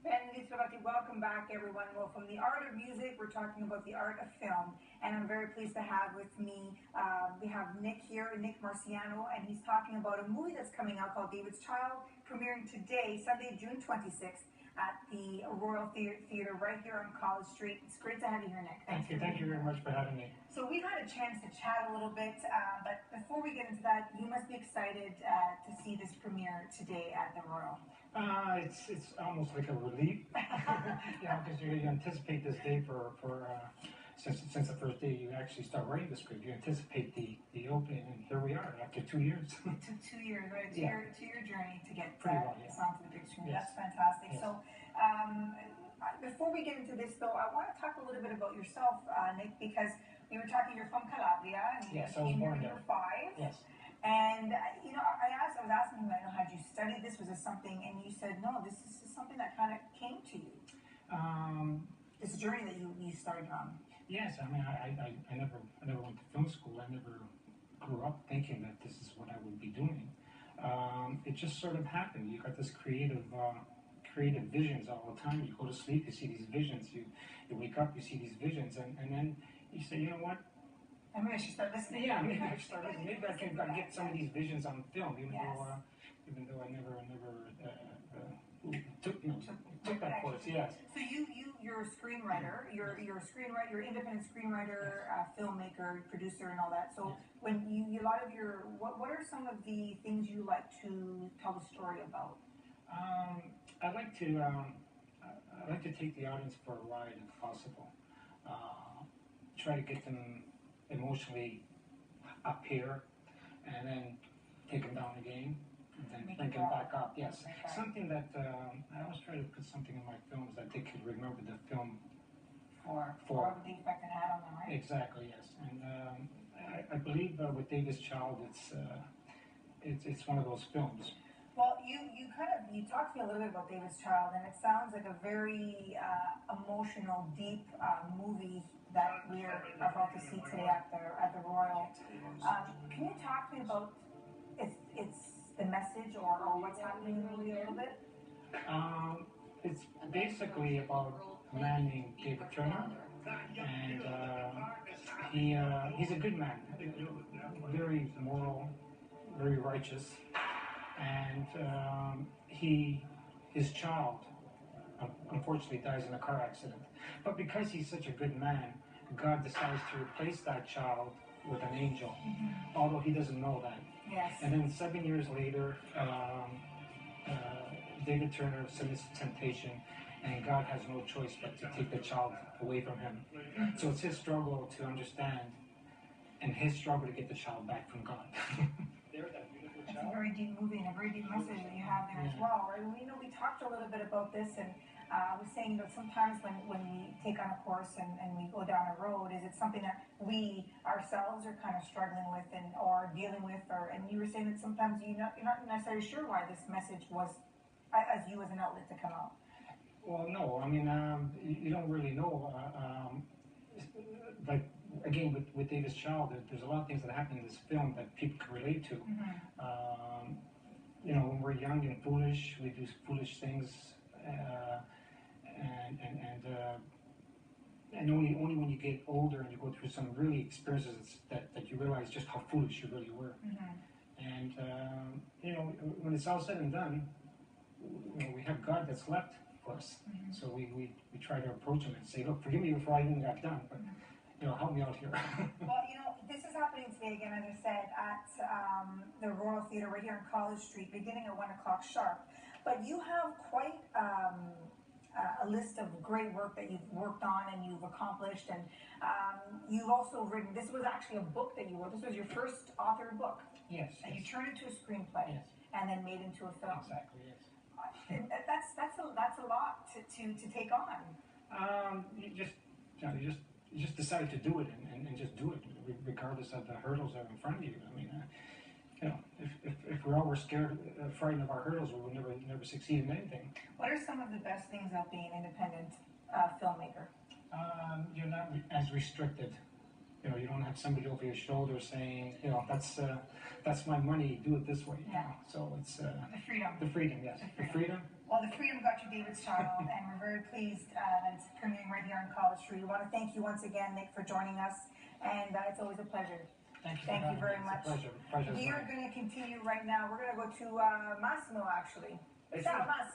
Welcome back, everyone. Well, from the art of music, we're talking about the art of film, and I'm very pleased to have with me. We have Nick here, Nick Marciano, and he's talking about a movie that's coming out called David's Child, premiering today, Sunday, June 26th, at the Royal Theatre right here on College Street. It's great to have you here, Nick. Thank you. Thank you very much for having me. So we've had a chance to chat a little bit, but before we get into that, you must be excited to see this premiere today at the Royal. It's almost like a relief, because you anticipate this day since the first day you actually start writing the script. You anticipate the opening, and here we are after 2 years. Two years, right? Two-year journey to get onto the big screen. Yes. That's fantastic. Yes. So, before we get into this, though, I want to talk a little bit about yourself, Nick, because we were talking. You're from Calabria, and yes, I was born there. You're 5. Yes. And I was asking you, had you studied this? Was this something? And you said, no, this is something that kind of came to you. This journey that you started on. Yes, I mean, I never went to film school. I never grew up thinking that this is what I would be doing. It just sort of happened. You got this creative visions all the time. You go to sleep, you see these visions. You wake up, you see these visions, and then you say, you know what? Maybe I should start listening. Yeah, maybe I should start listening. Maybe I can get some of these visions on film, even though I never took that course. Yes. So you're a screenwriter. You're a screenwriter. You're an independent screenwriter, filmmaker, producer, and all that. So when what are some of the things you like to tell the story about? I like to take the audience for a ride if possible. Try to get them emotionally up here, and then take them down again, and then bring them back up. Yes, something that I always try to put something in my films that they could remember the film for the effect it had on them, right? Exactly. Yes, and I believe with David's Child, it's one of those films. Well, you talked to me a little bit about David's Child, and it sounds like a very emotional, deep movie that we are about to see today at the Royal. Can you talk to me about it's the message or what's happening in the movie a little bit? It's basically about a man named David Turner, and he's a good man, very moral, very righteous. And his child, unfortunately, dies in a car accident. But because he's such a good man, God decides to replace that child with an angel, although he doesn't know that. Yes. And then 7 years later, David Turner submits to temptation, and God has no choice but to take the child away from him. So it's his struggle to understand, and his struggle to get the child back from God. It's a very deep movie and a very deep message that you have there as well, right? We talked a little bit about this, and I was saying that sometimes when we take on a course and we go down a road, is it something that we ourselves are kind of struggling with or dealing with, and you were saying that sometimes you're not necessarily sure why this message was as you as an outlet to come out. Well, no, I mean you don't really know. Like again with David's Child, there's a lot of things that happen in this film that people can relate to. When we're young and foolish, we do foolish things, and only when you get older and you go through some really experiences that you realize just how foolish you really were. And when it's all said and done, we have God that's left for us. So we try to approach him and say, look, forgive me before I even got done, but help me out here. Well, this is happening today again, as I said, at the Royal Theatre right here on College Street, beginning at 1 o'clock sharp. But you have quite a list of great work that you've worked on and you've accomplished, and you've also written. This was actually a book that you wrote. This was your first authored book. Yes. And you turned it into a screenplay, and then made into a film. Exactly. Yes. That's a lot to take on. You just decide to do it and just do it, regardless of the hurdles that are in front of you. I mean, if we're always scared, frightened of our hurdles, we will never succeed in anything. What are some of the best things about being an independent filmmaker? You're not as restricted You know, you don't have somebody over your shoulder saying, you know, that's my money, do it this way. You know? So it's The freedom. the freedom, yes. The freedom. Well, the freedom got you David's child, and we're very pleased that it's premiering right here on College Street. We want to thank you once again, Nick, for joining us, and it's always a pleasure. Thank you. Thank you very It's much. a pleasure. Pleasure's We are mine. going to continue right now. We're going to go to Massimo, actually. Hey, Ciao, sure. Massimo.